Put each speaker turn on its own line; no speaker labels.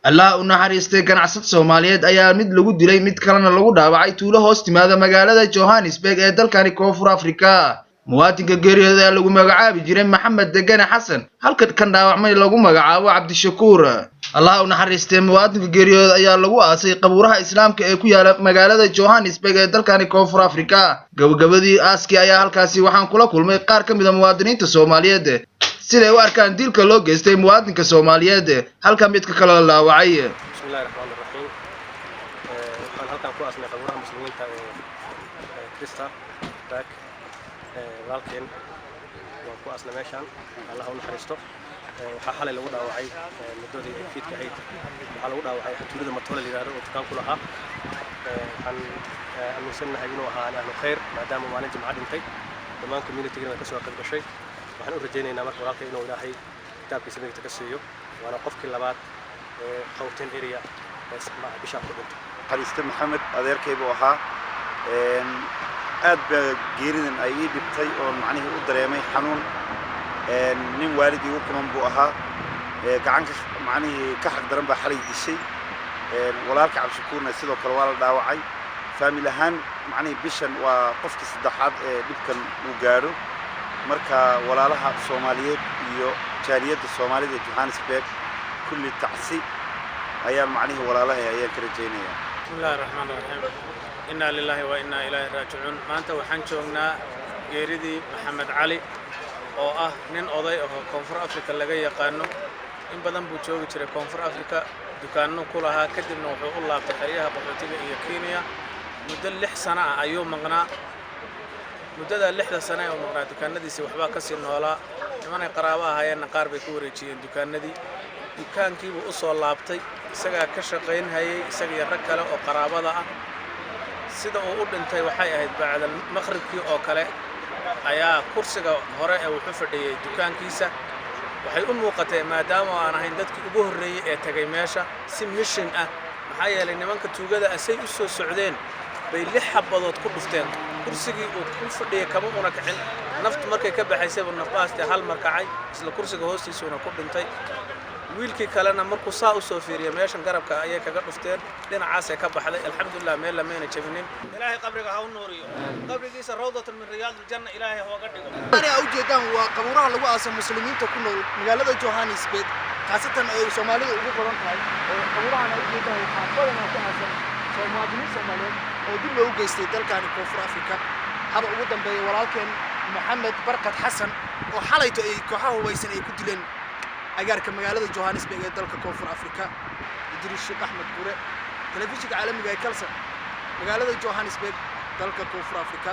Allah u naxariistay ganacsad Soomaaliyeed ayaa mid lagu dilay mid kalena lagu dhaawacay tuulo hoos timaada magaalada Johannesburg ee dalkani Koonfur Afrika. muwaadinka geeriyooda ayaa lagu magacaabi jiray Maxamed Degane Xasan halka kan dhaawacmay lagu magacaabo Cabdishakuur. Allah u naxariistay muwaadinka geeriyooda ayaa lagu aasay qabuuraha Islaamka ee ku yaala magaalada Johannesburg ee dalkani Koonfur Afrika. Gabagabadii aaskii ayaa halkaasi waxaan kula kulmay qaar ka mid ah muwaadiniinta Soomaaliyeed siday u arkaan dilka loo geystay muwaadinka Soomaaliyeed halka midka kale la dhaawacay.
Bismillahir Rahmanir Rahiim. Waxaan halkan ku aasnay qabuuraha muslimiinta ee Krista back walaalkeen waan ku aasnay meeshan Allah u naxariisto. waxaa xalay lagu dhaawacay muddadii ay fiidka ahayd waxaa lagu dhaawacay tuulada Matola la yiraahdo oo dukaan ku lahaa waxaan aaminsanahay inuu ahaa ahlu khayr maadaama maalin jimca dhintay dhammaan community-ga ka soo qayb gashay waxaan u rajaynaynaa marka walaalka inuu Ilaahay kitaabkiisa midigta ka siiyo waana qofkii labaad ee Gauteng area ee bisha ku dhintay
xariiste Maxamed adeerkaygu ahaa aad ba geeridan ay ii dhibtay oo macnaheedu u dareemay xanuun nin waalidii uu kuman buu ahaa gacanka macnaheedu ka xaq daran baa xalay dishay walaalka Cabdishakuurna sidoo kale waa la dhaawacay family ahaan macnaheedu bishan waa qofkii saddexaad ee dhibkan uu gaaro marka walaalaha Soomaaliyeed iyo jaaliyadda Soomaalida Johannesburg kulli tacsi ayaa macnaheedu walaalaha ayaa ka rajaynaya.
Bismillahir Rahmanir Rahiim. Inna lillahi wa inna ilayhi raaji'uun. maanta waxaan joognaa geeridii Maxamed Cali oo ah nin oday oo Koonfur Afrika laga yaqaano in badan buu joogi jiray Koonfur Afrika dukaanno ku lahaa kadibna wuxuu u laabtay xeryaha qaxootiga iyo Kenya muddo 6 sano ah ayuu maqnaa muddada 6 sano oo maqnaa dukaanadiisa waxba ka sii noolaa nimanay qaraabo ahaayeen qaar bay ku wareejiyeen dukaanadii dukaankii buu u soo laabtay isaga ka shaqeyn hayay isaga iyo rag kale oo qaraabada ah sida uu u dhintay waxay ahayd bacda maqribkii oo kale ayaa kursiga hore ee wuxuu fadhiyay dukaankiisa waxay u muuqatay maadaama aan ahayn dadkii ugu horeeyay ee tagay meesha si mission ah maxaa yeelay nimanka tuugada asay u soo socdeen bay 6 xabadood ku dhufteen kursigii uu ku fadhiyay kama una kicin naftu markay ka baxaysay nafaasta hal markacay isla kursiga hoostiisuna ku dhintay wiilkii kalena markuu saa u soo fiiriyay meeshan garabka ayay kaga dhufteen dhinacaas ay ka baxday alxamdulillah meel lameena jabinin ilaahay qabriga ha u nuuriyo qabrigiisa rawdatan min riyaadil janna ilaahay ha uga dhigo
ani u jeedaan waa qabuuraha lagu aasay muslimiinta ku nool magaalada Johannesburg taasatan ay Soomaalida ugu qoran tahay oo qabuurahan ay u jeedaan waxaa badan ku aasay Soomaaliyeed oo dib loo geystay dalkani Koonfur Afrika haba ugu dambeeyay walaalkeen Maxamed Barkad Xasan oo xalayto ay kooxaha hubaysan ay ku dileen agaarka magaalada Johannesburg ee dalka Koonfur Afrika Idris Sheikh Ahmed Gure telefishinka caalamiga ee Kalsan magaalada Johannesburg dalka Koonfur Afrika